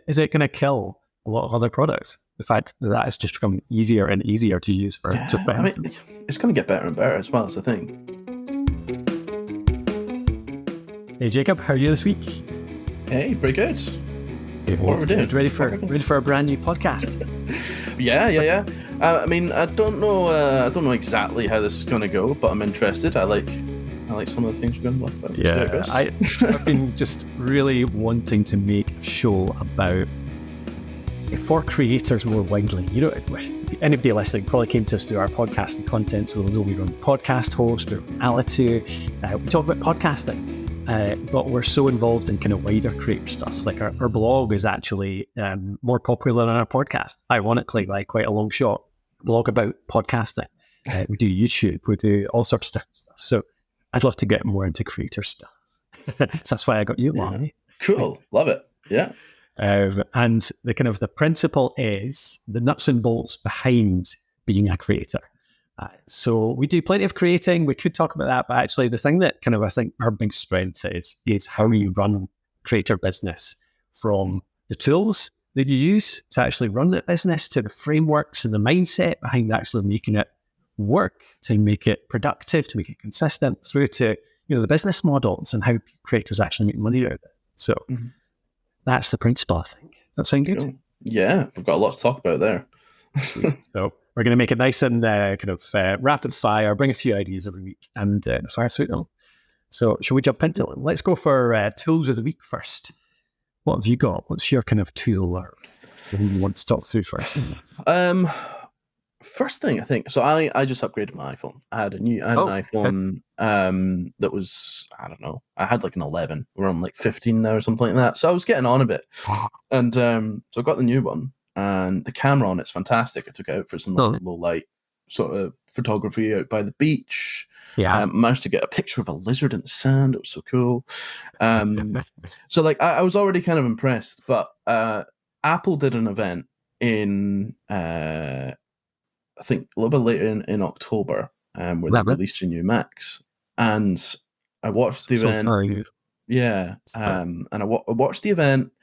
is it going to kill a lot of other products? The fact that it's just become easier and easier to use for just buttons. I mean, it's going to get better and better as well, as I think. Hey Jacob, how are you this week? Hey, pretty good. What are we doing? Ready for a brand new podcast? Yeah. I mean, I don't know exactly how this is going to go, but I'm interested. I like some of the things we're going to talk about. Yeah, I've been just really wanting to make a show about for creators more widely. You know, anybody listening probably came to us through our podcast and content, so they'll know we run Podcast Host and Alitu. We talk about podcasting, but we're so involved in kind of wider creator stuff. Like our blog is actually more popular than our podcast, ironically, by quite a long shot. Blog about podcasting. We do YouTube, we do all sorts of different stuff. So I'd love to get more into creator stuff. So that's why I got you along. Yeah. Cool, love it. Yeah. And the principle is the nuts and bolts behind being a creator. So we do plenty of creating. We could talk about that, but actually the thing that I think our big strength is how you run creator business, from the tools that you use to actually run the business, to the frameworks and the mindset behind actually making it work, to make it productive, to make it consistent, through to the business models and how creators actually make money out of it. So that's the principle, I think. That sound good? Cool. Yeah, we've got a lot to talk about there. So we're going to make it nice and rapid fire, bring a few ideas every week and fire through them. So shall we jump into them? Let's go for tools of the week first. What have you got? What's your kind of tool or thing you want to talk through first? First thing, I think, so I just upgraded my iPhone. I had an iPhone that was, I don't know, I had like an 11. We're on like 15 now or something like that. So I was getting on a bit. And so I got the new one, and the camera on it's fantastic. I took it out for some low light sort of photography out by the beach. Yeah. Managed to get a picture of a lizard in the sand. It was so cool. So like I was already kind of impressed, but Apple did an event in I think a little bit later in October, where they released a new Macs, and I watched the event. Yeah, and I watched the event,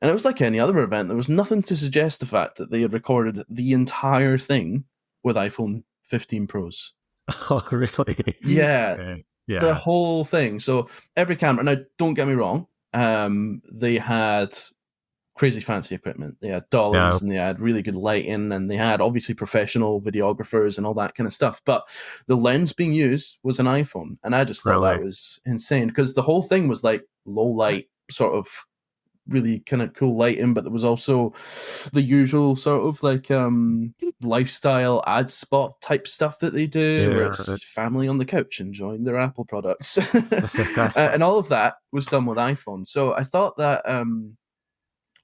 and it was like any other event. There was nothing to suggest the fact that they had recorded the entire thing with iPhone 15 Pros. Oh, really? Yeah, the whole thing. So every camera. Now, don't get me wrong. They had crazy fancy equipment. They had dollies and they had really good lighting, and they had obviously professional videographers and all that kind of stuff. But the lens being used was an iPhone, and I just thought that was insane, because the whole thing was like low light, sort of really kind of cool lighting, but there was also the usual sort of like lifestyle ad spot type stuff that they do, where it's family on the couch enjoying their Apple products, and all of that was done with iPhone. So I thought that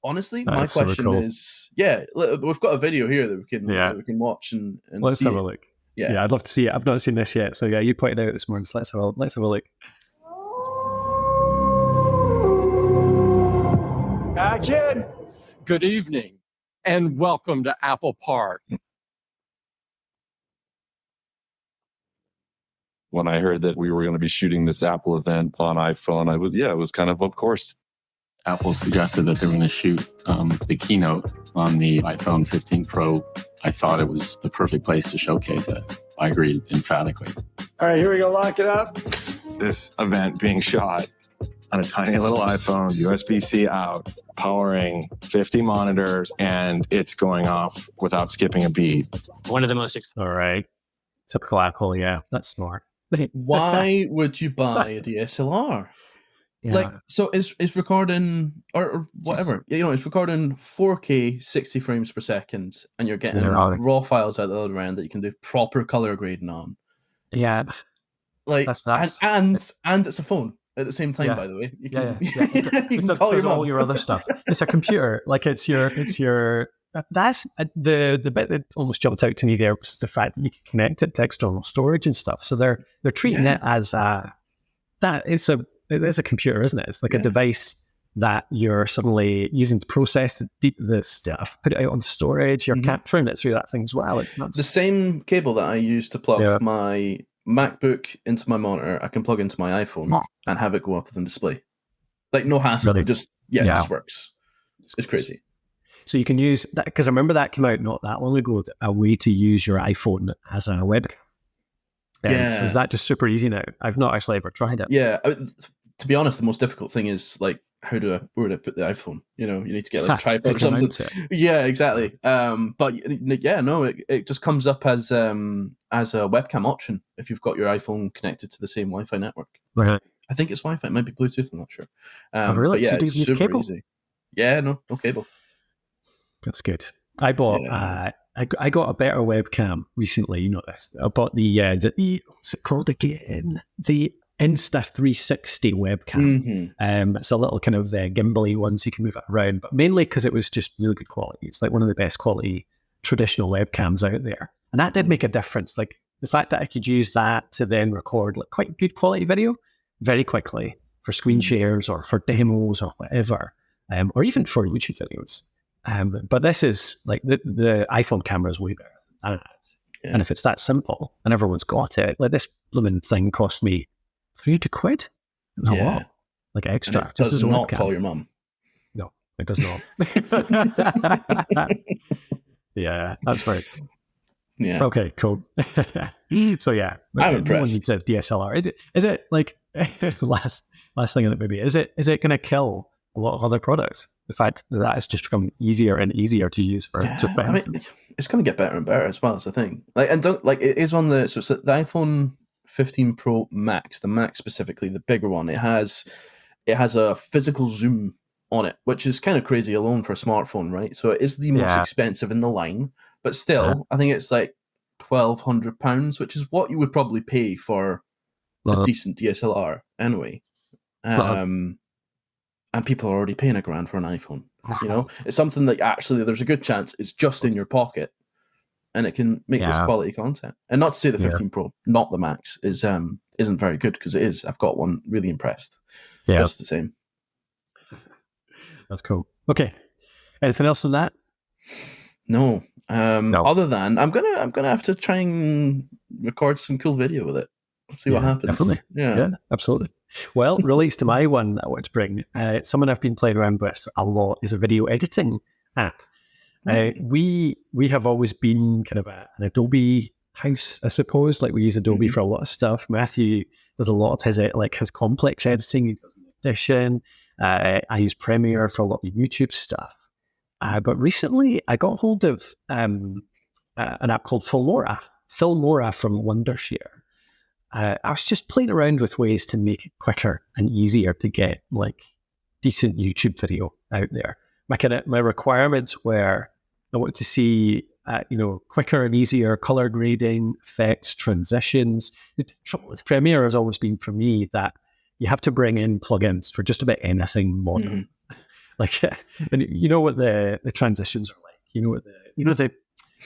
honestly, my question is, we've got a video here that we can watch and let's have a look. Yeah, I'd love to see it. I've not seen this yet, so you pointed out this morning. So let's have a look. Action! Good evening, and welcome to Apple Park. When I heard that we were going to be shooting this Apple event on iPhone, it was kind of course. Apple suggested that they were going to shoot the keynote on the iPhone 15 Pro. I thought it was the perfect place to showcase it. I agreed emphatically. All right, here we go. Lock it up. This event being shot on a tiny little iPhone, USB-C out, powering 50 monitors, and it's going off without skipping a beat. One of the most... All right. Typical Apple, yeah. That's smart. Why would you buy a DSLR? Yeah. Like, so it's recording or whatever, it's recording 4K 60 frames per second, and you're getting raw files out the other end that you can do proper color grading on. Yeah. Like, that's nice. And it's a phone at the same time, by the way. You can, you can call your mom. All your other stuff. It's a computer. Like it's your that's the bit that almost jumped out to me there, was the fact that you can connect it to external storage and stuff. So they're treating it as it's a computer, isn't it? It's like a device that you're suddenly using to process the stuff, put it out on storage. You're capturing it through that thing as well. It's nuts. The same cable that I use to plug my MacBook into my monitor, I can plug into my iPhone and have it go up on the display. Like, no hassle. Really? It just works. It's crazy. So you can use that, because I remember that came out not that long ago, a way to use your iPhone as a webcam. Yeah. So is that just super easy now? I've not actually ever tried it. Yeah. To be honest, the most difficult thing is like, where do I put the iPhone? You need to get like a tripod or something. Yeah, exactly. But yeah, no, it just comes up as a webcam option if you've got your iPhone connected to the same Wi-Fi network. Right. I think it's Wi-Fi. It might be Bluetooth. I'm not sure. Really? But yeah, So it's super cable? easy. Yeah, no cable. That's good. I bought. I got a better webcam recently. You know this. I bought the what's it called again? The Insta360 webcam. It's a little kind of gimbally one, so you can move it around, but mainly because it was just really good quality. It's like one of the best quality traditional webcams out there, and that did make a difference. Like the fact that I could use that to then record like quite good quality video very quickly for screen shares or for demos or whatever, or even for YouTube videos. But this is like the iPhone camera is way better than that. Yeah. And if it's that simple and everyone's got it, like this blooming thing cost me £300. A lot. Like extra. And it does not call your mum. No, it does not. Yeah, that's right. Yeah. Okay, cool. So yeah, I'm impressed. No one needs a DSLR. Is it like last thing on it maybe? Is it going to kill a lot of other products? The fact that has just become easier and easier to use for just better. I mean, it's going to get better and better as well. That's the thing. Like, and it is on it's the iPhone 15 Pro Max, the Max specifically, the bigger one. It has a physical zoom on it, which is kind of crazy alone for a smartphone, right? So it is the most expensive in the line, but still, I think it's like £1,200, which is what you would probably pay for a decent DSLR anyway. And people are already paying $1,000 for an iPhone. It's something that actually there's a good chance it's just in your pocket, and it can make this quality content. And not to say the 15 Pro, not the Max, isn't very good, because it is. I've got one, really impressed. Yeah, it's the same. That's cool. Okay, anything else on that? No. Other than I'm gonna have to try and record some cool video with it. See what happens. Definitely. Yeah, absolutely. Well, relates to my one that I want to bring. Someone I've been playing around with a lot is a video editing app. We have always been kind of an Adobe house, I suppose. Like we use Adobe for a lot of stuff. Matthew does a lot of his complex editing. He does Audition. I use Premiere for a lot of YouTube stuff. But recently I got hold of an app called Filmora from Wondershare. I was just playing around with ways to make it quicker and easier to get like decent YouTube video out there. My requirements were I wanted to see quicker and easier color grading, effects, transitions. The trouble with Premiere has always been for me that you have to bring in plugins for just about anything modern. Like, and you know what the transitions are like. You know the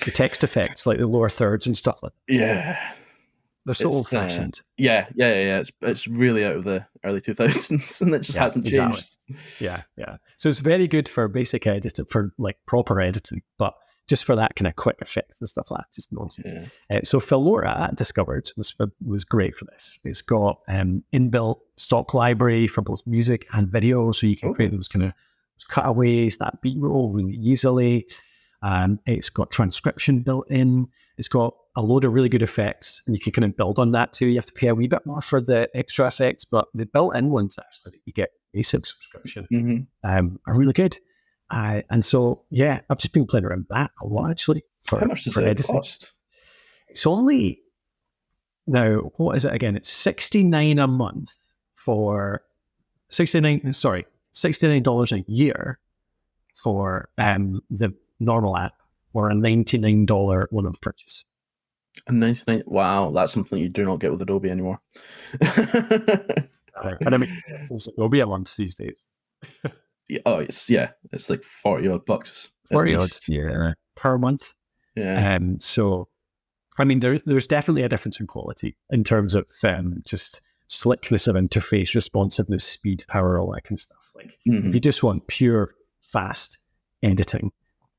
text effects, like the lower thirds and stuff like that. Yeah. They're so old-fashioned. Yeah. It's really out of the early 2000s, and it just hasn't changed. Yeah. So it's very good for basic editing, for like proper editing, but just for that kind of quick effects and stuff like that, just nonsense. Yeah. So Filmora, I discovered, was great for this. It's got inbuilt stock library for both music and video, so you can create those kind of cutaways, that B-roll really easily. It's got transcription built in. It's got a load of really good effects, and you can kind of build on that too. You have to pay a wee bit more for the extra effects, but the built-in ones actually that you get basic subscription are really good. And so, I've just been playing around that a lot actually. How much does it cost? It's only, now, what is it again? It's $69 a month for $69 a year for the normal app, or a $99 one-off purchase. A $99, wow, that's something you do not get with Adobe anymore. And I mean, it's Adobe a month these days. It's like $40 odd bucks. 40 odd, per month. Yeah. So, I mean, there's definitely a difference in quality in terms of just slickness of interface, responsiveness, speed, power, all that kind of stuff. Like, if you just want pure, fast editing,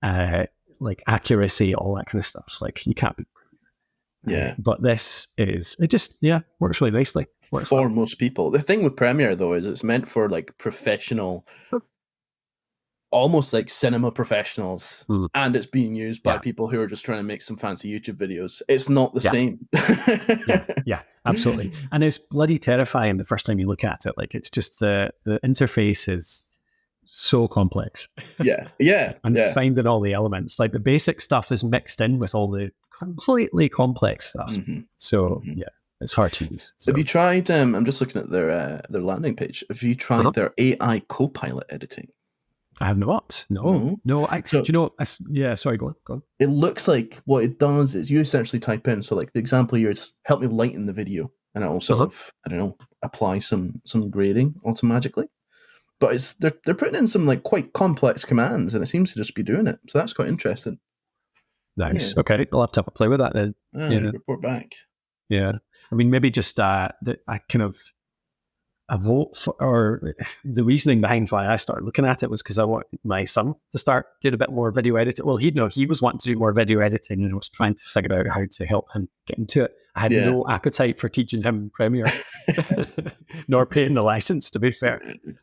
like accuracy, all that kind of stuff, like you can't be. Yeah. But this is, it just, works really nicely. For most people. The thing with Premiere, though, is it's meant for like professional almost like cinema professionals, and it's being used by Yeah. people who are just trying to make some fancy YouTube videos. It's not the Yeah. same. Yeah, absolutely. And it's bloody terrifying the first time you look at it. Like, it's just the interface is so complex. Yeah. And finding all the elements, like the basic stuff is mixed in with all the completely complex stuff. So yeah, it's hard to use. So. Have you tried, I'm just looking at their landing page. Have you tried their AI Copilot editing? I have not. No. Do you know? Yeah, sorry, go on. It looks like what it does is you essentially type in. So, like the example here is help me lighten the video, and it will sort of, I don't know, apply some grading automatically. But it's they're putting in some like quite complex commands, and it seems to just be doing it. So that's quite interesting. Nice. Yeah. Okay, I'll have to play with that then. Report back. Yeah, I mean, maybe just I kind of. A vote for, or the reasoning behind why I started looking at it was because I want my son to start doing a bit more video editing. Well, he was wanting to do more video editing, and I was trying to figure out how to help him get into it. I had no appetite for teaching him Premiere, nor paying the license, to be fair.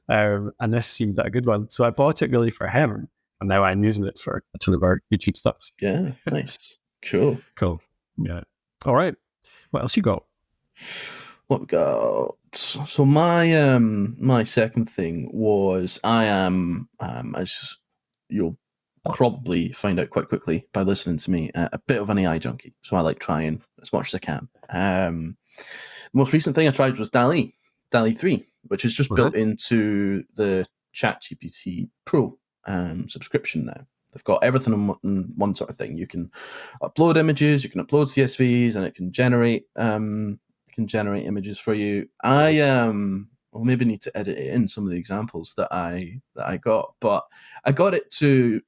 And this seemed a good one, so I bought it really for him, and now I'm using it for a ton of our YouTube stuff. Yeah, nice, cool. Yeah. All right, what else you got? What we got? So my my second thing was I am as you'll probably find out quite quickly by listening to me a bit of an AI junkie. So I like trying as much as I can. The most recent thing I tried was DALL-E 3, which is just built into the ChatGPT Pro subscription now. They've got everything in one sort of thing. You can upload images, you can upload CSVs, and it can generate images for you. I will maybe need to edit it in some of the examples that I got, but I got it to.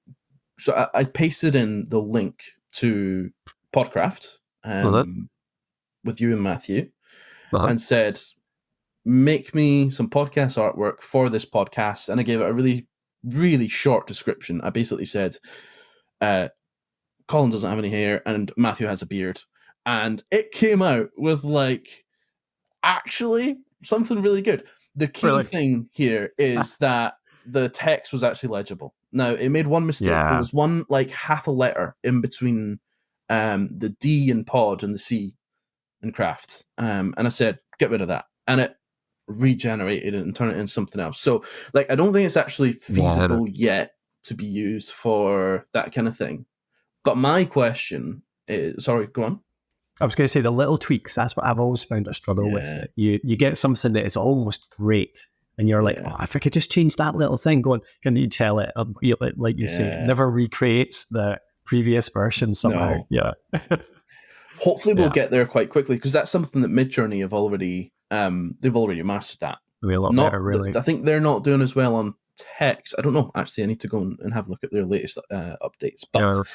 So I pasted in the link to Podcraft with you and Matthew, and said, make me some podcast artwork for this podcast, and I gave it a really, really short description. I basically said, Colin doesn't have any hair and Matthew has a beard. And it came out with like actually something really good. The key thing here is that the text was actually legible. Now, it made one mistake. There was one like half a letter in between the D in pod and the C in craft. And I said, get rid of that. And it regenerated it and turned it into something else. So like, I don't think it's actually feasible yet to be used for that kind of thing. But my question is, sorry, go on. I was going to say the little tweaks. That's what I've always found a struggle with. It. You get something that is almost great, and you're like, oh, if I could just change that little thing, going, can you tell it? Like you say, it never recreates the previous version somehow. No. Yeah. Hopefully, we'll get there quite quickly because that's something that Midjourney have already they've already mastered that. A lot better, really. I think they're not doing as well on text. I don't know. Actually, I need to go and have a look at their latest updates. But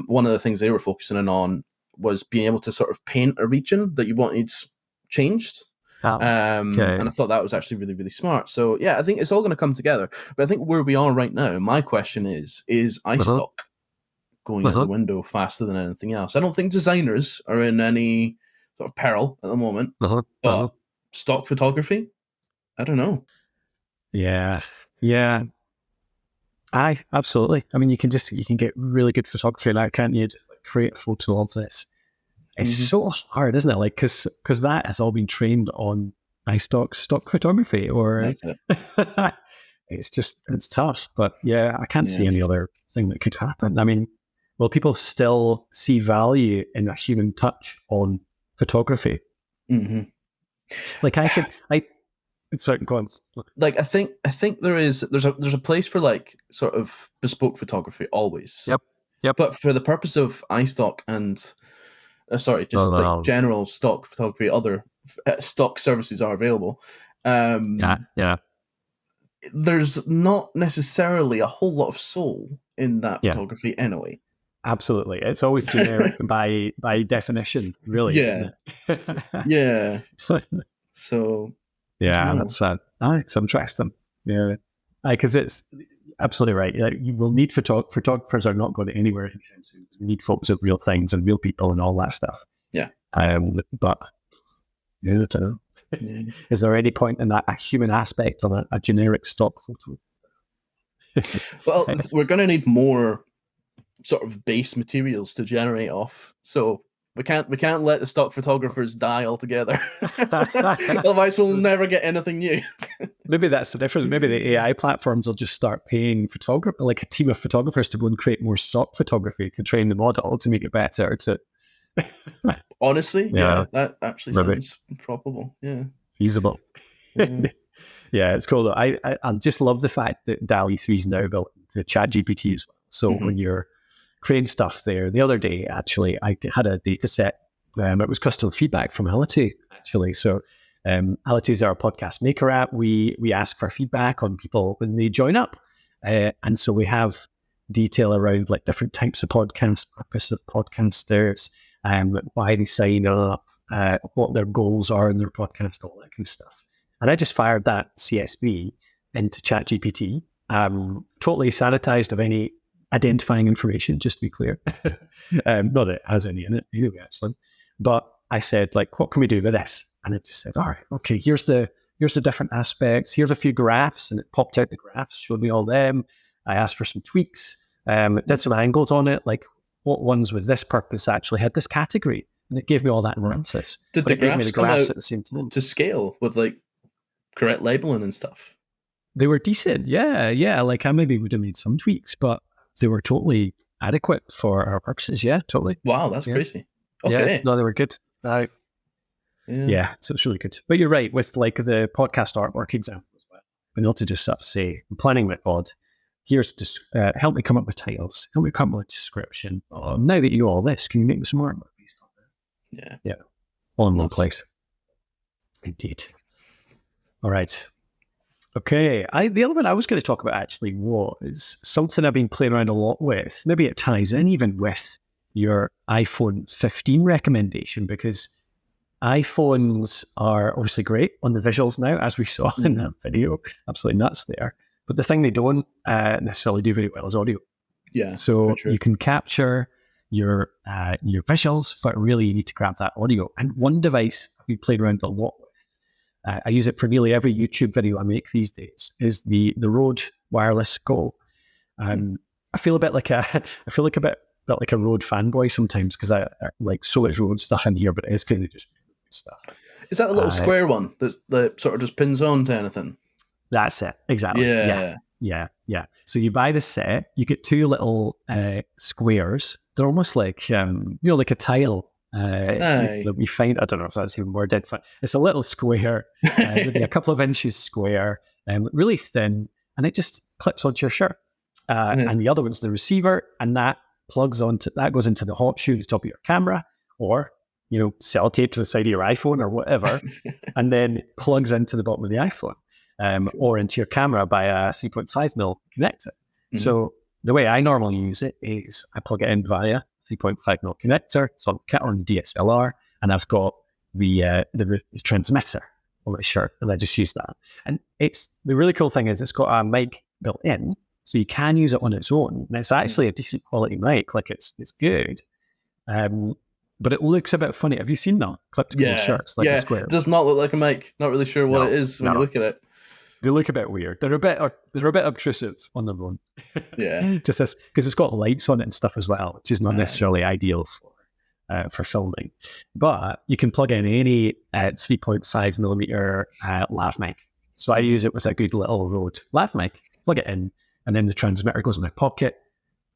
one of the things they were focusing on was being able to sort of paint a region that you wanted changed. And I thought that was actually really, really smart. So yeah, I think it's all going to come together. But I think where we are right now, my question is iStock going out the window faster than anything else? I don't think designers are in any sort of peril at the moment. But stock photography, I don't know. Yeah. Absolutely. I mean, you can get really good photography now, can't you? Just like create a photo of this. It's so hard, isn't it? Like, because that has all been trained on iStock stock photography, or it's tough. But yeah, I can't see any other thing that could happen. I mean, will people still see value in a human touch on photography? Like sorry, go on. Like I think there's a place for like sort of bespoke photography always. Yep. But for the purpose of iStock and general stock photography, other stock services are available. There's not necessarily a whole lot of soul in that photography anyway. Absolutely, it's always generic by definition, really. Isn't it? So. Yeah, that's sad. It's interesting. Yeah, because it's absolutely right. Like, you will need photographers are not going anywhere anytime soon. We need photos of real things and real people and all that stuff. Yeah. But I don't know. Is there any point in that a human aspect of a generic stock photo? Well, we're going to need more sort of base materials to generate off. So we can't let the stock photographers die altogether. Otherwise, we'll never get anything new. Maybe that's the difference. Maybe the AI platforms will just start paying like a team of photographers to go and create more stock photography to train the model to make it better. Honestly, yeah, that actually sounds probable. Yeah, feasible. Yeah, it's cool though. I just love the fact that DALL-E 3 is now built into ChatGPT as well. So when you're creating stuff there, the other day actually I had a data set. It was customer feedback from Alitu actually. So Alitu is our podcast maker app. We ask for feedback on people when they join up, and so we have detail around like different types of podcasts, purpose of podcasters, why they sign up, what their goals are in their podcast, all that kind of stuff. And I just fired that CSV into ChatGPT, totally sanitized of any identifying information, just to be clear. Not that it has any in it, anyway, actually. But I said, like, what can we do with this? And it just said, all right, okay, here's the different aspects. Here's a few graphs, and it popped out the graphs, showed me all them. I asked for some tweaks, did some angles on it, like what ones with this purpose actually had this category, and it gave me all that analysis. Did but the it gave me the graphs at the same time to scale with like correct labeling and stuff? They were decent, yeah. Like I maybe would have made some tweaks, but they were totally adequate for our purposes. Yeah, totally. Wow, that's crazy. Okay, yeah, no, they were good. Yeah, so it's really good. But you're right with like the podcast artwork example as well. Being able to just sort of say, I'm planning my pod. Here's help me come up with titles. Help me come up with a description. Oh, now that you know all this, can you make me some artwork based on that? Yeah, all in one place. Indeed. All right. Okay. The other one I was going to talk about actually was something I've been playing around a lot with. Maybe it ties in even with your iPhone 15 recommendation, because iPhones are obviously great on the visuals now, as we saw in that video. Absolutely nuts there. But the thing they don't necessarily do very well is audio. Yeah. So you can capture your visuals, but really you need to grab that audio. And one device we played around a lot with, I use it for nearly every YouTube video I make these days, is the Rode Wireless Go. I feel a bit like a Rode fanboy sometimes, because I like so much Rode stuff in here, but it is because they just make good stuff. Is that the little square one that sort of just pins on to anything? That's it, exactly. Yeah. So you buy the set, you get two little squares. They're almost like like a tile. That we find, I don't know if that's even more dead. It's a little square, maybe a couple of inches square, really thin, and it just clips onto your shirt. And the other one's the receiver, and that goes into the hot shoe at the top of your camera, or sellotape to the side of your iPhone or whatever, and then plugs into the bottom of the iPhone, or into your camera by a 3.5mm connector. So the way I normally use it is I plug it in via 3.5mm connector, so on the DSLR, and I've got the transmitter on my shirt, and I just use that. And the really cool thing is it's got a mic built in, so you can use it on its own, and it's actually a decent quality mic. Like it's good, but it looks a bit funny. Have you seen that clipped cool shirts like the squares? It does not look like a mic. Not really sure what it is when you look at it. They look a bit weird. They're a bit obtrusive on their own. Yeah, just this because it's got lights on it and stuff as well, which is not necessarily ideal for filming. But you can plug in any 3.5mm lav mic. So I use it with a good little Rode lav mic. Plug it in, and then the transmitter goes in my pocket,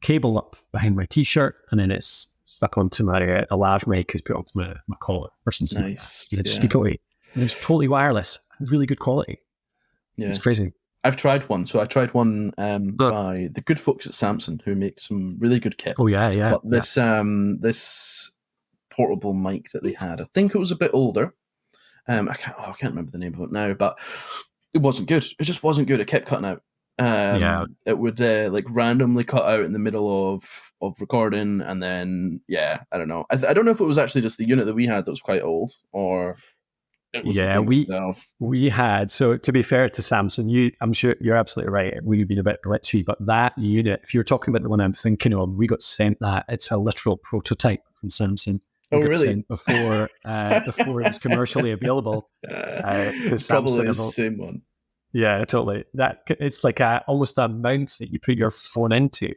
cable up behind my t-shirt, and then it's stuck onto my lav mic is put onto my collar or something. Nice. Like that. Just totally, it's totally wireless, really good quality. Yeah, it's crazy. I've tried one. So I tried one by the good folks at Samsung, who make some really good kit. Oh yeah. But this portable mic that they had, I think it was a bit older. I can't remember the name of it now, but it wasn't good. It just wasn't good. It kept cutting out. It would like randomly cut out in the middle of recording, and then I don't know. I don't know if it was actually just the unit that we had that was quite old, or we had. So to be fair to Samsung, I'm sure you're absolutely right. We've been a bit glitchy, but that unit, if you're talking about the one I'm thinking of, we got sent that. It's a literal prototype from Samsung. Oh, really? Before it was commercially available. Probably the same one. Yeah, totally. That it's like almost a mount that you put your phone into.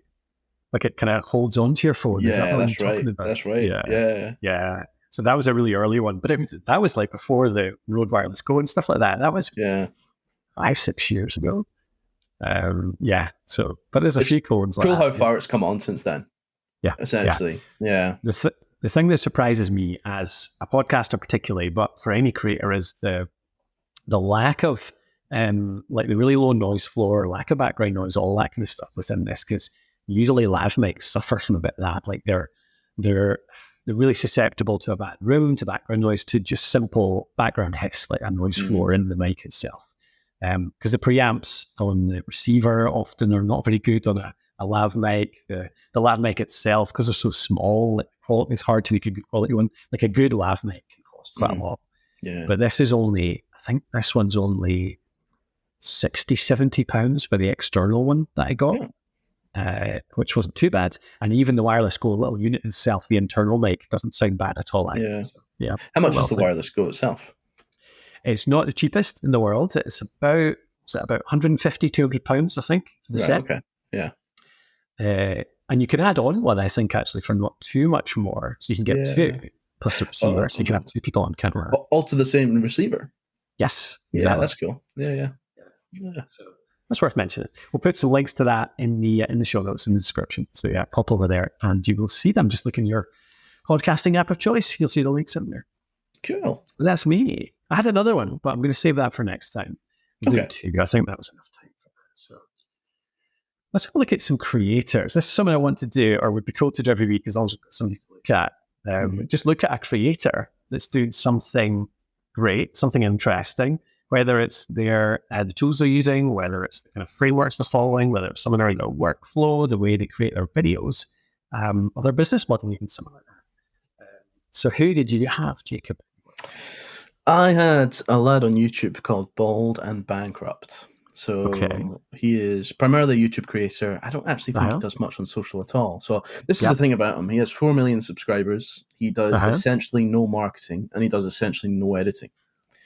Like it kind of holds onto your phone. Is that Yeah, what that's I'm right. talking about? That's right. Yeah. Yeah. So that was a really early one, but that was like before the Rode Wireless Go and stuff like that. That was 5-6 years ago. So, but there's a few cool ones. Cool like how that. far it's come on since then. Yeah, essentially. Yeah. The thing that surprises me as a podcaster, particularly, but for any creator, is the lack of like the really low noise floor, lack of background noise, all that kind of stuff within this. Because usually lav mics suffer from a bit of that. Like they're really susceptible to a bad room, to background noise, to just simple background hiss, like a noise floor in the mic itself. Because the preamps on the receiver often are not very good on a lav mic. The lav mic itself, because they're so small, it's hard to make a good quality one. Like a good lav mic can cost quite a lot. Yeah. But this is only, I think this one's only £60-70 for the external one that I got, which wasn't too bad. And even the Wireless Go little unit itself, the internal mic, doesn't sound bad at all. Yeah. How much is the Wireless Go itself? It's not the cheapest in the world. It's about £150-200, I think, for the set. Okay. Yeah. And you can add on one, I think, actually, for not too much more. So you can get two plus the receiver. So you can have two people on camera. All to the same receiver? Yes. Exactly. Yeah, that's cool. Yeah. So that's worth mentioning. We'll put some links to that in the show notes in the description. So yeah, pop over there and you will see them. Just look in your podcasting app of choice. You'll see the links in there. Cool. That's me. I had another one, but I'm going to save that for next time. Okay. I think that was enough time for that. So let's have a look at some creators. This is something I want to do, or would be cool to do every week, as long as we've got something to look at. Just look at a creator that's doing something great, something interesting, whether it's the tools they're using, whether it's the kind of frameworks they're following, whether it's some of their workflow, the way they create their videos, or their business model, even something like that. So who did you have, Jacob? I had a lad on YouTube called Bald and Bankrupt. So he is primarily a YouTube creator. I don't actually think he does much on social at all. So this is the thing about him. He has 4 million subscribers. He does essentially no marketing, and he does essentially no editing.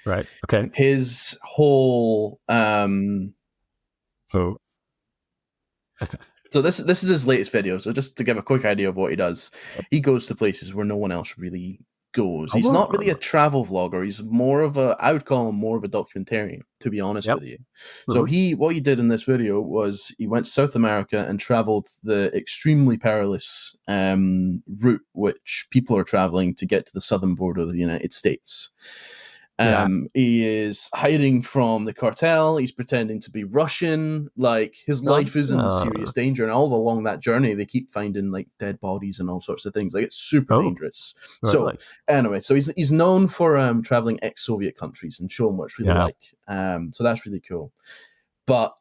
Right. Okay. His whole So this is his latest video. So just to give a quick idea of what he does, he goes to places where no one else really goes. He's not really a travel vlogger. He's more of I would call him more of a documentarian, to be honest with you. So what he did in this video was he went to South America and traveled the extremely perilous route which people are traveling to get to the southern border of the United States. He is hiding from the cartel. He's pretending to be Russian. Like his life is in serious danger, and all along that journey, they keep finding like dead bodies and all sorts of things. Like it's super dangerous. So anyway, so he's known for traveling ex-Soviet countries and showing what's really like. So that's really cool. But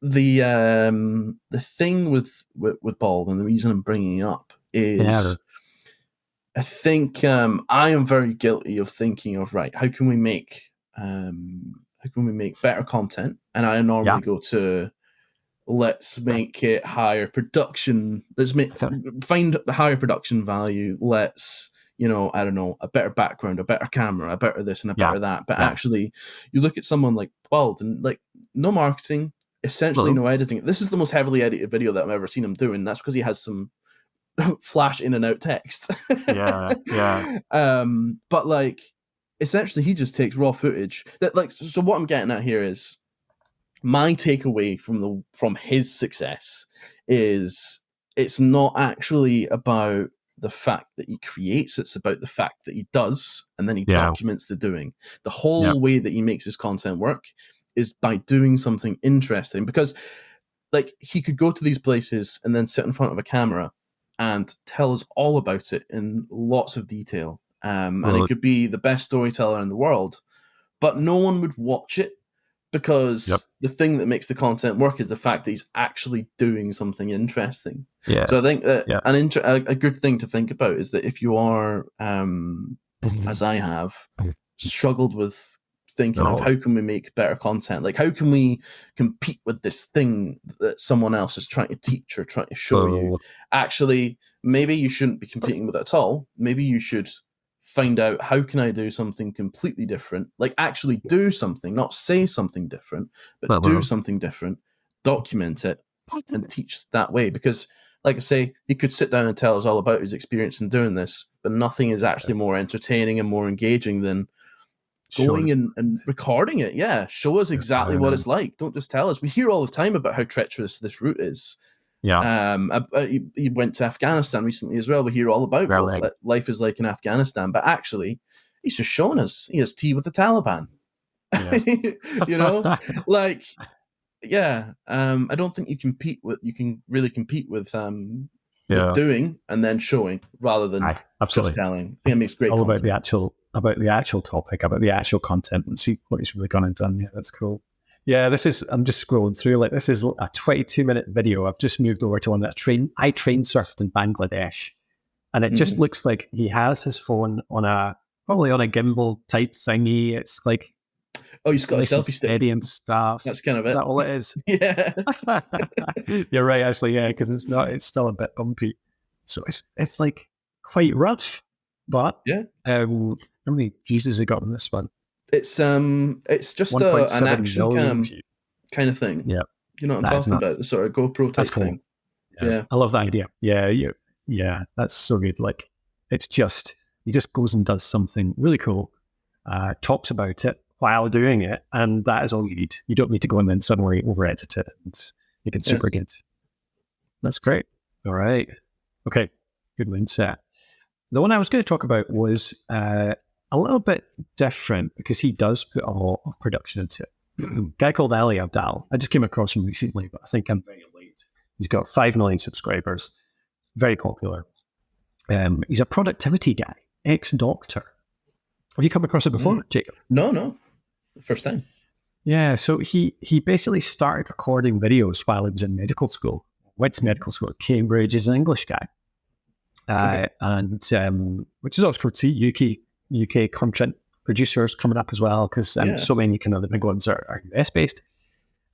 the thing with Bald, and the reason I'm bringing it up is. I think I am very guilty of thinking of how can we make better content, and I normally go to let's make it higher production. Let's find the higher production value. Let's I don't know, a better background, a better camera, a better this and a better that. But actually, you look at someone like Bald and like no marketing, essentially no editing. This is the most heavily edited video that I've ever seen him doing. That's because he has some flash in and out text. But like essentially he just takes raw footage that so what I'm getting at here is my takeaway from his success is it's not actually about the fact that he creates, it's about the fact that he does and then he documents the doing. The whole way that he makes his content work is by doing something interesting, because like he could go to these places and then sit in front of a camera and tell us all about it in lots of detail. And it could be the best storyteller in the world, but no one would watch it because the thing that makes the content work is the fact that he's actually doing something interesting. So I think that a good thing to think about is that if you are, as I have, struggled with thinking of how can we make better content, like how can we compete with this thing that someone else is trying to teach or trying to show you. Actually, maybe you shouldn't be competing with it at all. Maybe you should find out how can I do something completely different, like actually do something, not say something different, but do something different, document it, and teach that way. Because, like I say, he could sit down and tell us all about his experience in doing this, but nothing is actually more entertaining and more engaging than going and recording it. Yeah, show us exactly what it's like. Don't just tell us. We hear all the time about how treacherous this route is. Yeah. He went to Afghanistan recently as well. We hear all about what life is like in Afghanistan, but actually, he's just showing us he has tea with the Taliban. Yeah. You know, like, yeah. I don't think you can really compete with doing and then showing rather than just telling. I think it makes great. All content. about the actual topic, about the actual content, and see what he's really gone and done. Yeah, that's cool. Yeah, I'm just scrolling through, like, this is a 22-minute video. I've just moved over to one that I train surfed in Bangladesh. And it just looks like he has his phone probably on a gimbal type thingy. It's like, oh, he's got a selfie stick and stuff. That's kind of it. Is that all it is? Yeah. You're right, actually, yeah, because it's still a bit bumpy. So it's like quite rough. But how many views has it got on this one? It's just an action cam kind of thing. Yeah. You know what I'm talking about? The sort of GoPro type thing. Yeah. I love that idea. Yeah, that's so good. Like, it's just, he just goes and does something really cool, talks about it while doing it, and that is all you need. You don't need to go and then suddenly over-edit it and make it super good. That's great. All right. Okay, good mindset. The one I was going to talk about was a little bit different because he does put a lot of production into it. A guy called Ali Abdal. I just came across him recently, but I think I'm very late. He's got 5 million subscribers. Very popular. He's a productivity guy, ex-doctor. Have you come across it before, Jacob? No. First time. Yeah, so he basically started recording videos while he was in medical school. Went to medical school at Cambridge. He's an English guy. And which is always cool to see. UK content producers coming up as well, because so many kind of the big ones are US based.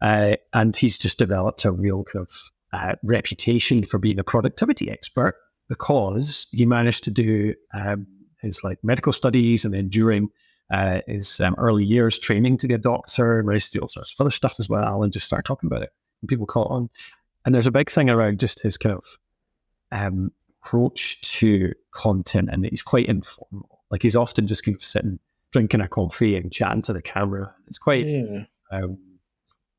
And he's just developed a real kind of reputation for being a productivity expert because he managed to do his like medical studies, and then during his early years training to be a doctor, and managed to do all sorts of other stuff as well, and just start talking about it. And people caught on. And there's a big thing around just his kind of approach to content, and he's quite informal. Like, he's often just kind of sitting, drinking a coffee and chatting to the camera. It's quite,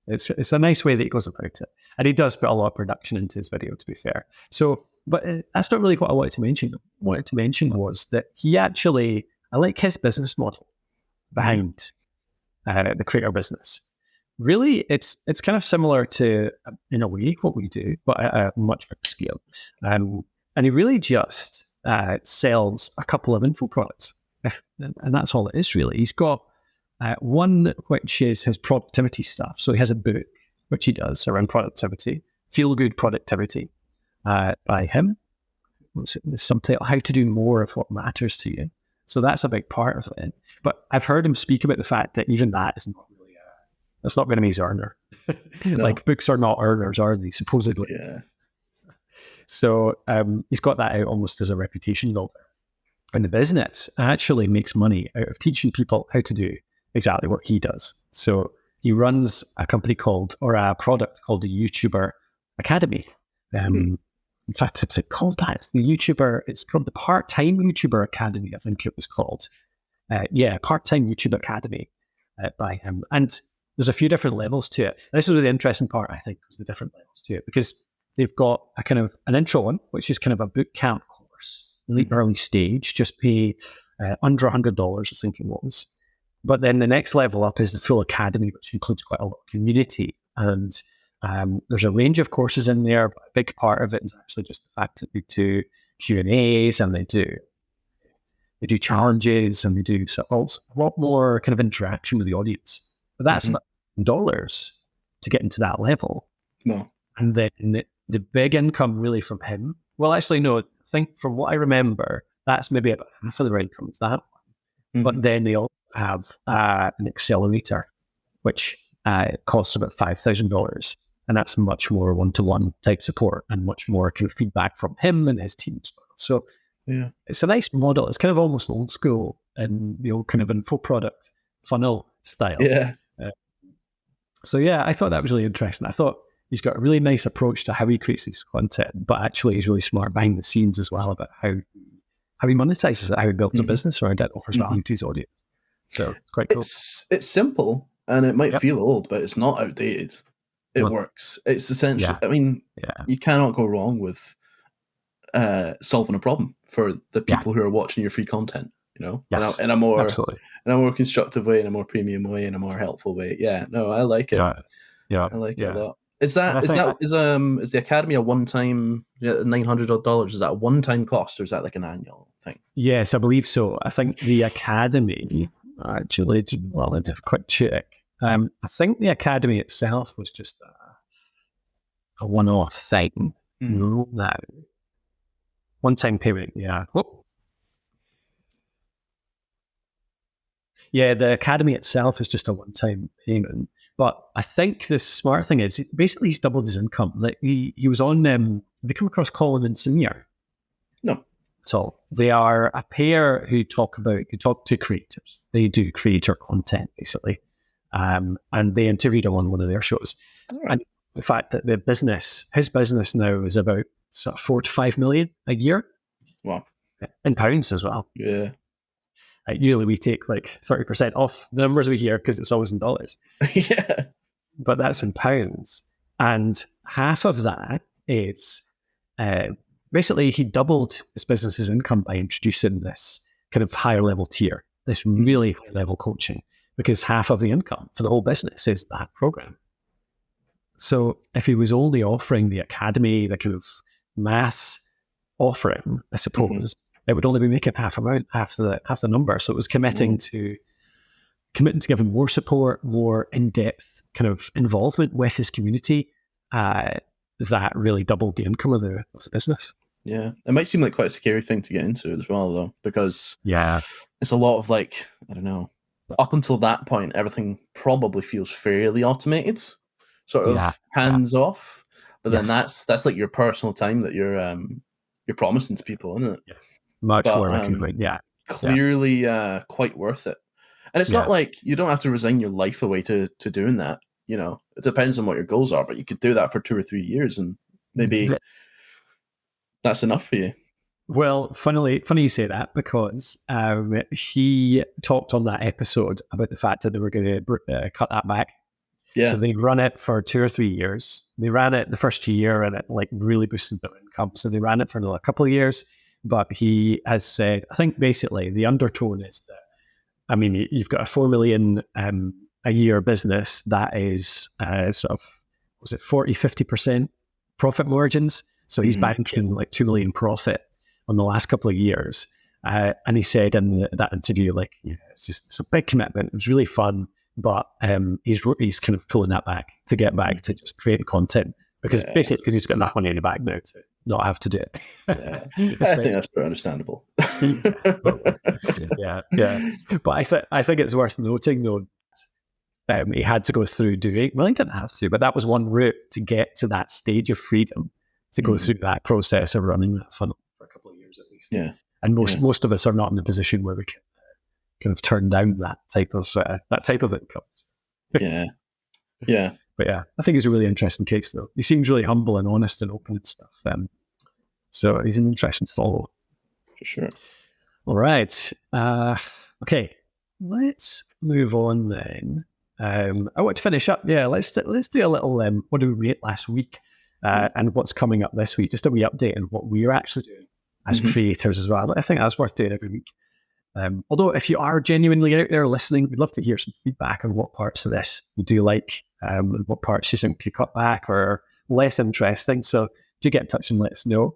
it's a nice way that he goes about it. And he does put a lot of production into his video, to be fair. So, but that's not really what I wanted to mention. What I wanted to mention was that he actually, I like his business model behind the creator business. Really, it's kind of similar to, in a way, what we do, but at a much bigger scale. And he really just sells a couple of info products, and that's all it is, really. He's got one which is his productivity stuff. So he has a book which he does around productivity, Feel Good Productivity, by him. What's the subtitle? How to Do More of What Matters to You. So that's a big part of it. But I've heard him speak about the fact that even that is not really that's not going to be his earner. No. Like, books are not earners, are they? Supposedly. Yeah. So he's got that out almost as a reputation builder. And the business actually makes money out of teaching people how to do exactly what he does. So he runs a company a product called the YouTuber Academy. In fact, it's called that. It's called the Part-Time YouTuber Academy, I think it was called. Part-Time YouTube Academy by him. And there's a few different levels to it. And this was the interesting part, I think, was the different levels to it, because they've got a kind of an intro one, which is kind of a boot camp course, really early stage, just pay under $100, I think it was. But then the next level up is the full academy, which includes quite a lot of community. And there's a range of courses in there, but a big part of it is actually just the fact that they do Q&As, and they do challenges, and they do a lot more kind of interaction with the audience. But that's not $1 to get into that level. No. And then the big income really from him, well, actually, no, I think from what I remember, that's maybe about half of their income is that one. But then they also have an accelerator, which costs about $5,000. And that's much more one-to-one type support and much more kind of feedback from him and his team as well. So Yeah. It's a nice model. It's kind of almost old school in the old kind of info product funnel style. Yeah. So yeah, I thought that was really interesting. I thought he's got a really nice approach to how he creates his content, but actually he's really smart behind the scenes as well about how he monetizes it, how he builds a business around it, offers value to his audience. So it's quite cool. It's simple and it might feel old, but it's not outdated. It works. It's essentially, I mean, you cannot go wrong with solving a problem for the people who are watching your free content, you know, in a more constructive way, in a more premium way, in a more helpful way. Yeah, no, I like it. Yeah, I like it a lot. Is the Academy a one-time $900? Is that a one-time cost, or is that like an annual thing? Yes, I believe so. I think the Academy actually, well, I did a quick check. I think the Academy itself was just a one-off thing. No, one-time payment. Yeah. Whoop. Yeah, the Academy itself is just a one-time payment. But I think the smart thing is, basically he's doubled his income. Like he was on, have you come across Colin and Samir? No. So they are a pair who talk to creators. They do creator content, basically. And they interviewed him on one of their shows. Right. And the fact that his business now is about sort of 4 to 5 million a year. Wow. In pounds as well. Yeah. Usually we take like 30% off the numbers we hear because it's always in dollars. Yeah. But that's in pounds. And half of that is basically he doubled his business's income by introducing this kind of higher level tier, this really high level coaching, because half of the income for the whole business is that program. So if he was only offering the Academy, the kind of mass offering, I suppose, it would only be making half the number. So it was committing to giving more support, more in-depth kind of involvement with his community. That really doubled the income of the business. Yeah, it might seem like quite a scary thing to get into as well, though, because it's a lot of like, I don't know. Up until that point, everything probably feels fairly automated, sort of hands off. But then that's like your personal time that you're promising to people, isn't it? Yeah. Much more recommended. Clearly, quite worth it. And it's not like you don't have to resign your life away to doing that. You know, it depends on what your goals are, but you could do that for 2 or 3 years, and maybe that's enough for you. Well, funny you say that, because he talked on that episode about the fact that they were going to cut that back. Yeah. So they've run it for 2 or 3 years. They ran it the first year and it like really boosted their income. So they ran it for another couple of years. But he has said, I think basically the undertone is that, I mean, you've got a 4 million a year business that is sort of, was it 40, 50% profit margins? So he's banking like 2 million profit on the last couple of years. And he said in that interview, like, it's a big commitment. It was really fun, but he's kind of pulling that back to get back to just creating content because he's got enough money in the bank now to not have to do it. I think that's pretty understandable. yeah. But I think it's worth noting though, he had to go through doing, well, he didn't have to, but that was one route to get to that stage of freedom, to go through that process of running that funnel for a couple of years at least. Yeah. And most of us are not in a position where we can kind of turn down that type of incomes. Yeah. But yeah, I think he's a really interesting case though. He seems really humble and honest and open and stuff. So he's an interesting follow. For sure. All right. Okay. Let's move on then. I want to finish up. Yeah, let's do a little what did we rate last week and what's coming up this week. Just a wee update on what we're actually doing as creators as well. I think that's worth doing every week. Although if you are genuinely out there listening, we'd love to hear some feedback on what parts of this you do like, and what parts you think could cut back or are less interesting. So do get in touch and let us know.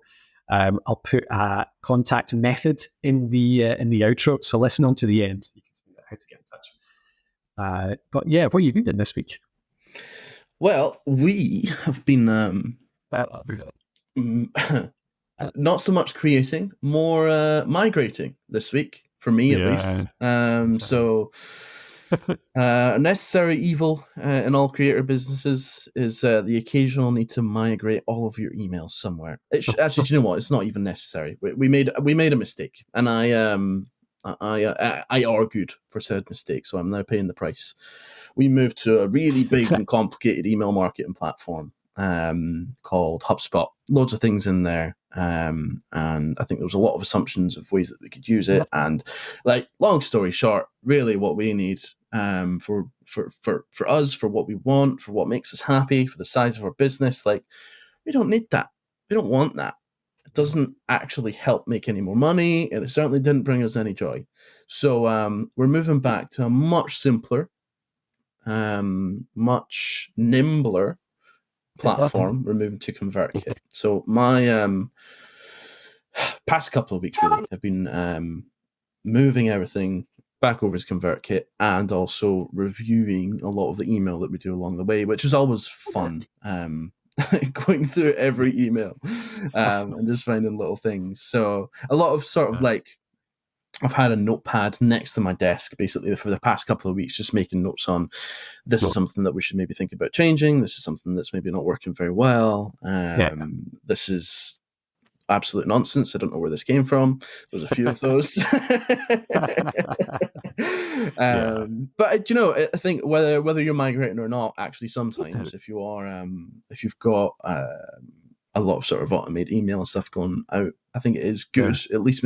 I'll put a contact method in the outro, so listen on to the end. You can find out how to get in touch. But yeah, what have you been doing this week? Well, we have been not so much creating, more migrating this week, for me at least. So A necessary evil in all creator businesses is the occasional need to migrate all of your emails somewhere. Actually, do you know what? It's not even necessary. We made a mistake, and I argued for said mistake, so I'm now paying the price. We moved to a really big and complicated email marketing platform called HubSpot. Loads of things in there. And I think there was a lot of assumptions of ways that we could use it. And like, long story short, really what we need for us, for what we want, for what makes us happy, for the size of our business, like, we don't need that. We don't want that. It doesn't actually help make any more money, and it certainly didn't bring us any joy. So we're moving back to a much simpler, much nimbler platform. We're moving to ConvertKit. So my past couple of weeks really have been moving everything back over to ConvertKit and also reviewing a lot of the email that we do along the way, which is always fun. Going through every email and just finding little things. So a lot of sort of like, I've had a notepad next to my desk basically for the past couple of weeks, just making notes on this is something that we should maybe think about changing. This is something that's maybe not working very well. This is absolute nonsense. I don't know where this came from. There's a few of those. But you know, I think whether you're migrating or not, actually sometimes if you are if you've got a lot of sort of automated email and stuff going out, I think it is good at least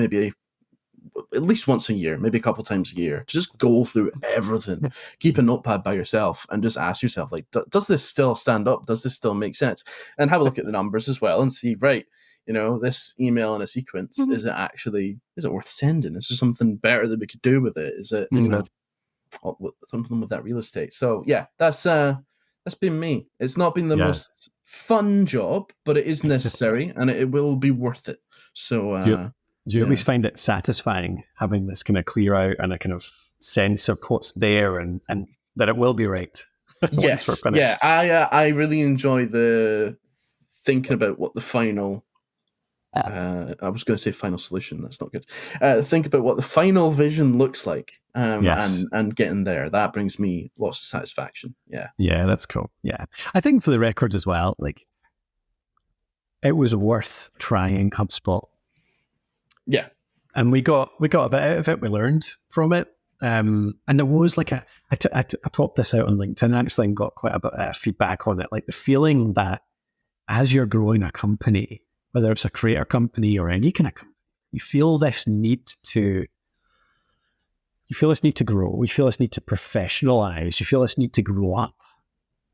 once a year, maybe a couple times a year, just go through everything, keep a notepad by yourself and just ask yourself, like, does this still stand up? Does this still make sense? And have a look at the numbers as well and see, right, you know, this email in a sequence, is it worth sending? Is there something better that we could do with it? Is it, you know, something with that real estate? So yeah, that's been me. It's not been the most fun job, but it is necessary and it will be worth it. So do you always find it satisfying having this kind of clear out and a kind of sense of what's there and that it will be right? Yes, yeah. I really enjoy the thinking about what the final. I was going to say final solution. That's not good. Think about what the final vision looks like, and getting there. That brings me lots of satisfaction. Yeah, that's cool. Yeah, I think for the record as well, like, it was worth trying HubSpot. Yeah, and we got a bit out of it. We learned from it, and there was like I popped this out on LinkedIn actually and got quite a bit of feedback on it. Like the feeling that as you're growing a company, whether it's a creator company or any kind of company, you feel this need to grow. You feel this need to professionalize. You feel this need to grow up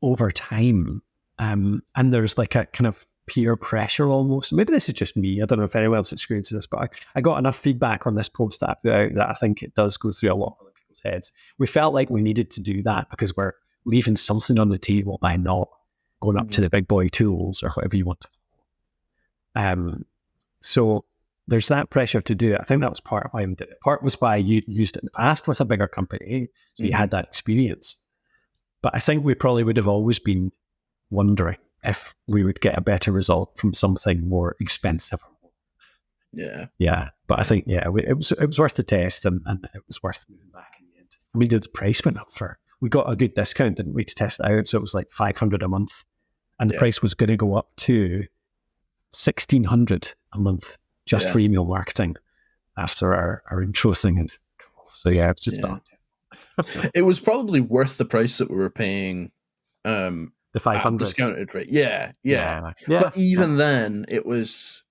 over time, and there's like a kind of peer pressure almost. Maybe this is just me. I don't know if anyone else experiences this, but I got enough feedback on this post that I put out that I think it does go through a lot of people's heads. We felt like we needed to do that because we're leaving something on the table by not going up to the big boy tools or whatever you want to. So there's that pressure to do it. I think that was part of why we did it. Part was why you used it in the past with a bigger company, so you had that experience. But I think we probably would have always been wondering if we would get a better result from something more expensive. Yeah. But I think, it was worth the test and it was worth moving back in the end. I mean, the price went up we got a good discount, didn't we, to test it out? So it was like $500 a month. And the price was going to go up to $1,600 a month just for email marketing after our intro thing. And so it was just that. It was probably worth the price that we were paying. The 500 discounted rate. Yeah. But even then, it was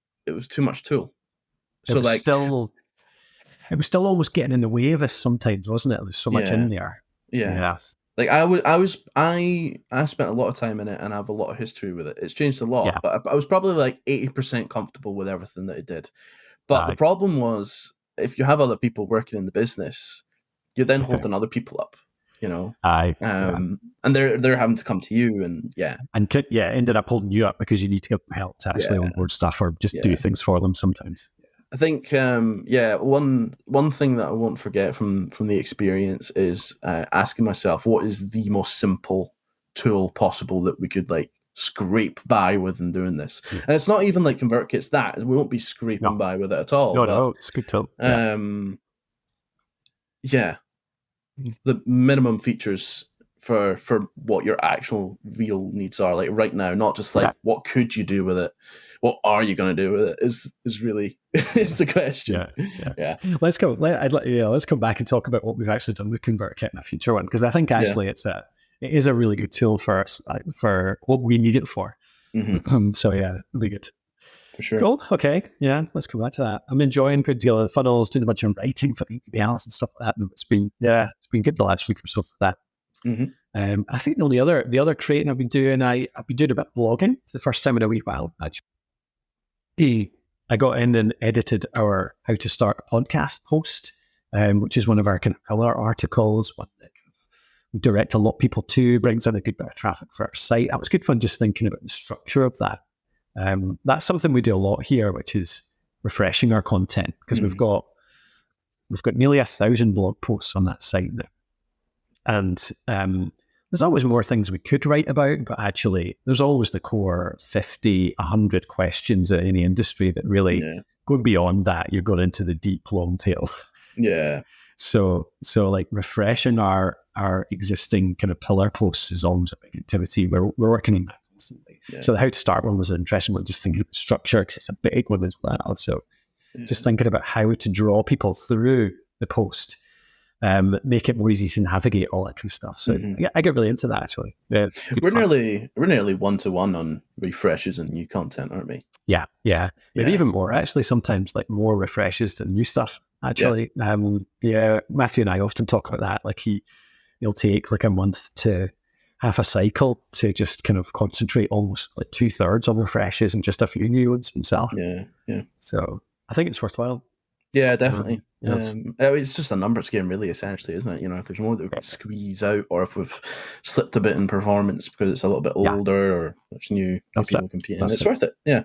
too much tool. So it was still almost getting in the way of us sometimes, wasn't it? There was so much in there. Yeah. Like I spent a lot of time in it and I have a lot of history with it. It's changed a lot, but I was probably like 80% comfortable with everything that it did. But the problem was, if you have other people working in the business, you're then holding other people up. You know, and they're having to come to you, and ended up holding you up because you need to give them help to actually onboard stuff or just do things for them sometimes. I think, one thing that I won't forget from the experience is asking myself, what is the most simple tool possible that we could like scrape by with in doing this? And it's not even like ConvertKit's that. We won't be scraping by with it at all. No, it's a good tool. the minimum features for what your actual real needs are, like right now, not just like what could you do with it, what are you going to do with it is really is the question. Yeah. Let's go. Let's come back and talk about what we've actually done with ConvertKit in a future one, because I think actually it is a really good tool for us for what we need it for. So yeah, it'll be good. For sure. Cool. Okay. Yeah. Let's come back to that. I'm enjoying putting together funnels, doing a bunch of writing for emails and stuff like that. And it's been good the last week or so for that. I think the other creating I've been doing, I've been doing a bit of blogging for the first time in a wee while, actually. I got in and edited our How to Start a Podcast post, which is one of our kind of pillar articles, one that we direct a lot of people to, brings in a good bit of traffic for our site. That was good fun just thinking about the structure of that. That's something we do a lot here, which is refreshing our content, because we've got nearly 1,000 blog posts on that site now. And there's always more things we could write about, but actually there's always the core 50, 100 questions in any industry that really go beyond that. You're going into the deep long tail. Yeah. So like refreshing our existing kind of pillar posts is always a big activity. We're working on that constantly. Yeah. So the How to Start one was an interesting one, just thinking about structure, because it's a big one as well. So just thinking about how to draw people through the post. Make it more easy to navigate, all that kind of stuff. So I get really into that actually. Yeah, we're nearly 1-to-1 on refreshes and new content, aren't we? Yeah. Maybe even more actually. Sometimes like more refreshes than new stuff. Actually, Matthew and I often talk about that. Like he'll take like a month to half a cycle to just kind of concentrate almost like 2/3 on refreshes and just a few new ones himself. Yeah. So I think it's worthwhile. Yeah, definitely. It's just a numbers game, really, essentially, isn't it? You know, if there's more that we can squeeze out, or if we've slipped a bit in performance because it's a little bit older, or there's new people competing, it's worth it. Yeah,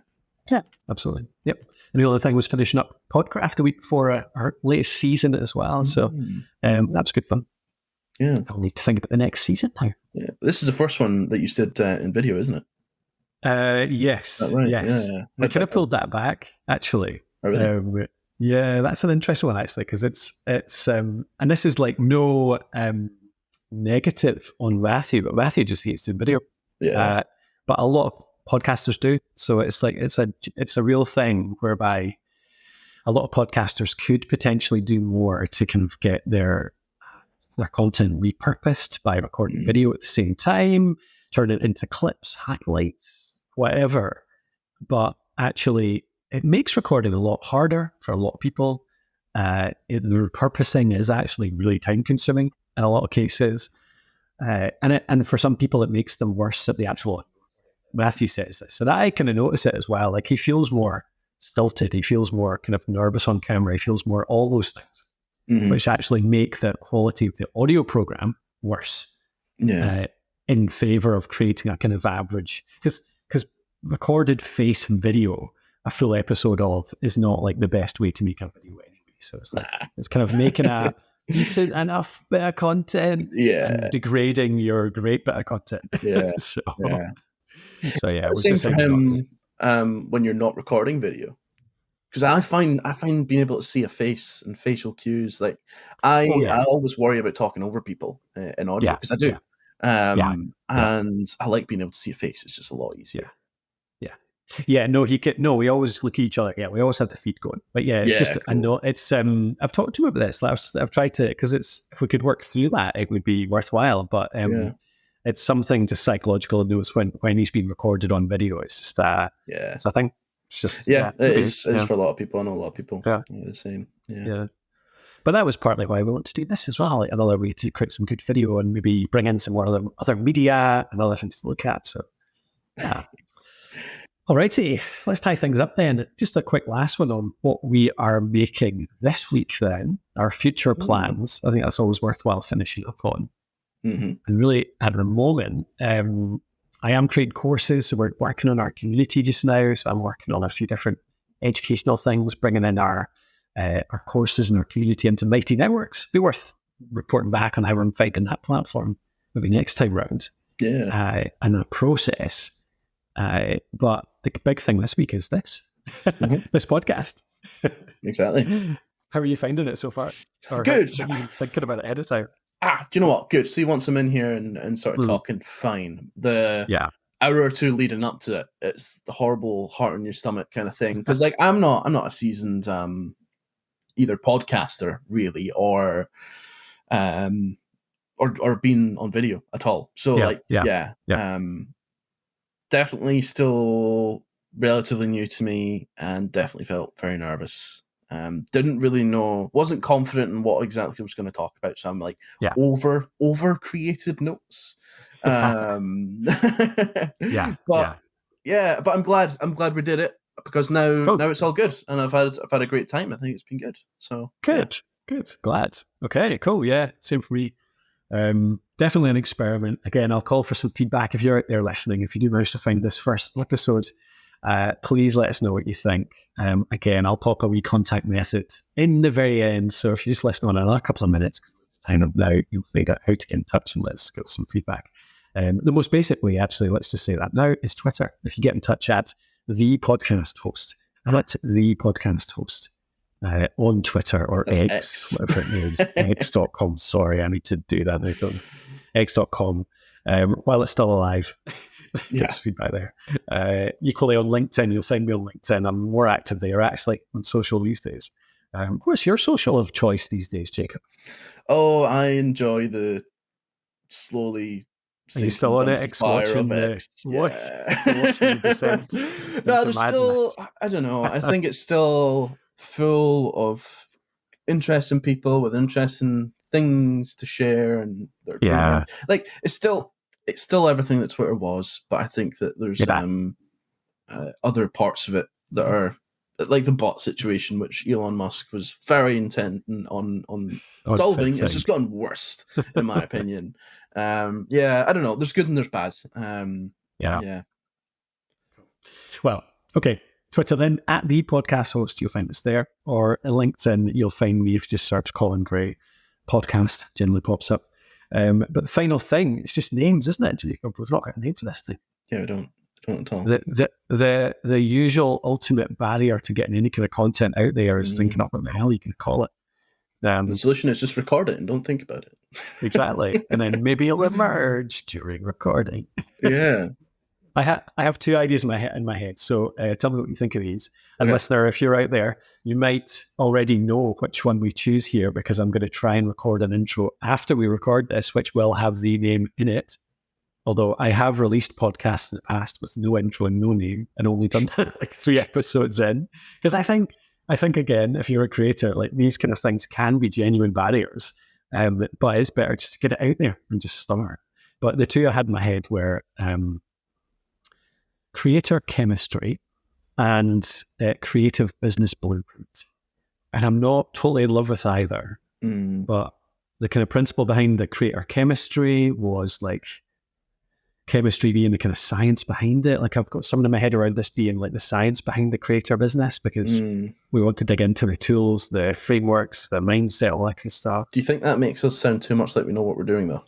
absolutely. Yep. And the other thing was finishing up Podcraft a week before our latest season as well. So that's good fun. Yeah, I'll need to think about the next season now. Yeah, this is the first one that you did in video, isn't it? Yes. Right? Yes. Yeah. We could have pulled that back, actually. Oh, really? Yeah, that's an interesting one actually, because it's and this is like no negative on Matthew, but Matthew just hates doing video. Yeah. But a lot of podcasters do, so it's like it's a real thing whereby a lot of podcasters could potentially do more to kind of get their content repurposed by recording video at the same time, turn it into clips, highlights, whatever. But actually, it makes recording a lot harder for a lot of people. The repurposing is actually really time consuming in a lot of cases. And for some people, it makes them worse at the actual. Matthew says this, and I kind of notice it as well. Like he feels more stilted. He feels more kind of nervous on camera. He feels more all those things, which actually make the quality of the audio program worse. Yeah. In favor of creating a kind of average, because recorded face video, a full episode of, is not like the best way to make a video anyway. So it's like it's kind of making a decent enough bit of content, and degrading your great bit of content. Yeah. So it was same for him when you're not recording video, because I find being able to see a face and facial cues, like I always worry about talking over people in audio, because I do. And I like being able to see a face. It's just a lot easier. We always look at each other. Yeah, we always have the feed going. But it's cool. I know it's I've talked to him about this. I've tried to, because it's, if we could work through that, it would be worthwhile. But it's something just psychological to notice when he's being recorded on video. It's just it's a thing. It's just it is for a lot of people. I know a lot of people the same. Yeah. But that was partly why we want to do this as well. Like another way to create some good video and maybe bring in some more other media and other things to look at. So Alrighty, let's tie things up then. Just a quick last one on what we are making this week then, our future plans. I think that's always worthwhile finishing up on. And really, at the moment, I am creating courses, so we're working on our community just now. So I'm working on a few different educational things, bringing in our courses and our community into Mighty Networks. Be worth reporting back on how I'm finding that platform maybe next time round. Yeah. And the process. But the big thing this week is this, this podcast. Exactly. How are you finding it so far? Or Good. How are you thinking about it editing? Do you know what? Good. See, once I'm in here and sort of talking, fine. The hour or two leading up to it, it's the horrible heart in your stomach kind of thing. Because like I'm not a seasoned either podcaster really or being on video at all. So definitely still relatively new to me, and definitely felt very nervous. Didn't really know, wasn't confident in what exactly I was going to talk about. So I'm like over created notes. But I'm glad we did it, because now it's all good, and I've had a great time. I think it's been good. So good. Glad. Okay, cool. Yeah, same for me. Definitely an experiment. Again, I'll call for some feedback if you're out there listening. If you do manage to find this first episode, please let us know what you think. Again, I'll pop a wee contact method in the very end. So if you just listen on another couple of minutes, time up now, you'll figure out how to get in touch and let's get some feedback. The most basic way, absolutely, let's just say that now, is Twitter. If you get in touch at the podcast host, the podcast host on Twitter or X, whatever it is, x.com. Sorry, I need to do that now. X.com. While it's still alive. Get some feedback there. Equally on LinkedIn, you'll find me on LinkedIn. I'm more active there actually on social these days. What's your social of choice these days, Jacob? Oh, I enjoy the slowly. Are you still on X watching the descent? No, there's still, I don't know. I think it's still full of interesting people with interesting things to share, and like it's still everything that Twitter was, but I think that there's other parts of it that are like the bot situation, which Elon Musk was very intent on solving. It's just gotten worse, in my opinion. I don't know. There's good and there's bad. Well, okay. Twitter then, at the podcast host, you'll find us there. Or LinkedIn, you'll find me if you just search Colin Gray podcast, generally pops up. But the final thing, it's just names, isn't it, Jacob? We've not got a name for this thing. Yeah, we don't at all. The usual ultimate barrier to getting any kind of content out there is thinking up what the hell you can call it. The solution is just record it and don't think about it. Exactly. And then maybe it'll emerge during recording. Yeah. I have two ideas in my head. So tell me what you think of these. And listener, if you're out there, you might already know which one we choose here, because I'm going to try and record an intro after we record this, which will have the name in it. Although I have released podcasts in the past with no intro and no name, and only done like 3 episodes in. Because I think again, if you're a creator, like these kind of things can be genuine barriers. But it's better just to get it out there and just start. But the two I had in my head were creator chemistry and creative business blueprint. And I'm not totally in love with either. But the kind of principle behind the creator chemistry was like chemistry being the kind of science behind it. Like I've got something in my head around this being like the science behind the creator business, because we want to dig into the tools, the frameworks, the mindset, all that kind of stuff. Do you think that makes us sound too much like we know what we're doing though?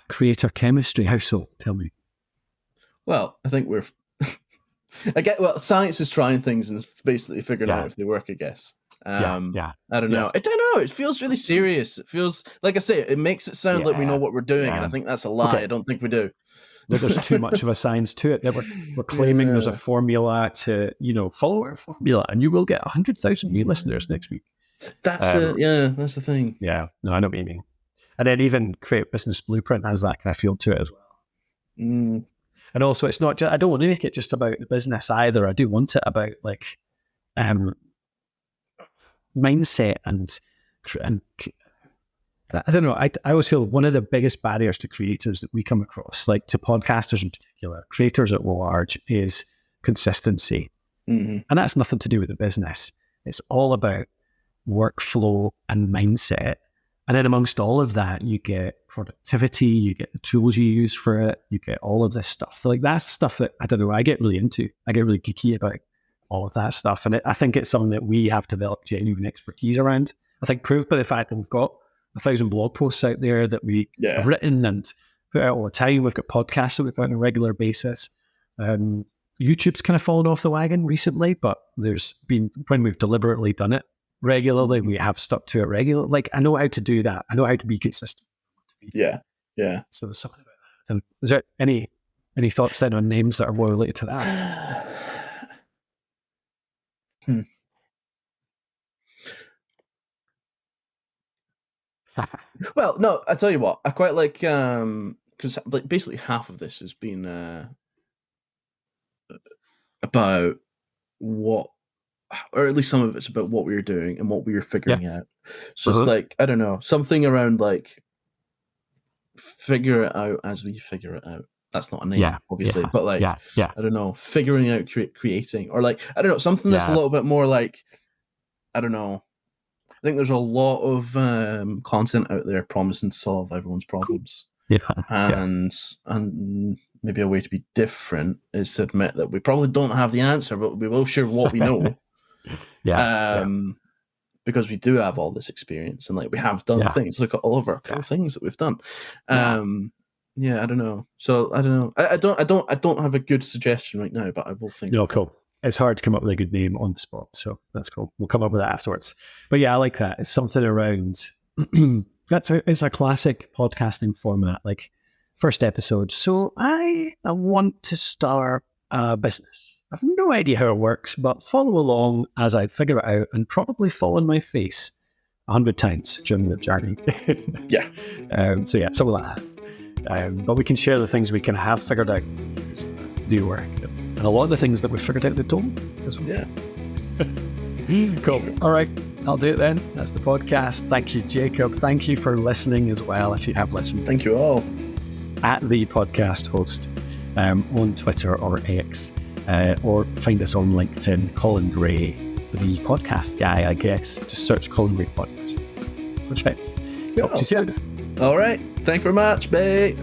Creator chemistry, how so? Tell me. Well, I think we're science is trying things and basically figuring out if they work, I guess. I don't know. I don't know. It feels really serious. It feels, like I say, it makes it sound like we know what we're doing, and I think that's a lie. I don't think we do. There's too much of a science to it. That we're claiming there's a formula to, follow our formula, and you will get 100,000 new listeners next week. That's that's the thing. Yeah, no, I know what you mean. And then even Creative Business Blueprint has that kind of feel to it as well. And also, it's not just, I don't want to make it just about the business either. I do want it about like mindset and I don't know. I always feel one of the biggest barriers to creators that we come across, like to podcasters in particular, creators at large, is consistency. And that's nothing to do with the business. It's all about workflow and mindset. And then amongst all of that, you get productivity, you get the tools you use for it, you get all of this stuff. So like that's stuff that, I don't know, I get really into. I get really geeky about all of that stuff. And I think it's something that we have developed genuine expertise around. I think proved by the fact that we've got 1,000 blog posts out there that we have written and put out all the time. We've got podcasts that we put on a regular basis. YouTube's kind of fallen off the wagon recently, but there's been, when we've deliberately done it, regularly. We have stuck to it regularly. Like, I know how to do that. I know how to be consistent. Yeah. So there's something about that. And is there any thoughts then on names that are more related to that? Well, no, I tell you what, I quite like because like basically half of this has been about what, or at least some of it's about what we were doing and what we were figuring out. So it's like, I don't know, something around like figure it out as we figure it out. That's not a name, obviously, but like, I don't know, figuring out, creating, or like, I don't know, something that's a little bit more like, I don't know. I think there's a lot of content out there promising to solve everyone's problems. And maybe a way to be different is to admit that we probably don't have the answer, but we will share what we know. Because we do have all this experience, and like we have done things. Look at all of our cool things that we've done. I don't know. So I don't know. I don't have a good suggestion right now, but I will think. No, cool. It's hard to come up with a good name on the spot, so that's cool. We'll come up with that afterwards. But yeah, I like that. It's something around. It's a classic podcasting format. Like, first episode. So I want to start a business. I have no idea how it works, but follow along as I figure it out, and probably fall on my face 100 times during the journey. So yeah, something like that. But we can share the things we can have figured out do work. And a lot of the things that we figured out that don't as well. Yeah. Cool. All right. I'll do it then. That's the podcast. Thank you, Jacob. Thank you for listening as well, if you have listened. Thank you all. At the Podcast Host on Twitter or X, or find us on LinkedIn, Colin Gray, the podcast guy, I guess. Just search Colin Gray Podcast. Perfect. Cool. Talk to you soon. All right. Thank you very much, babe.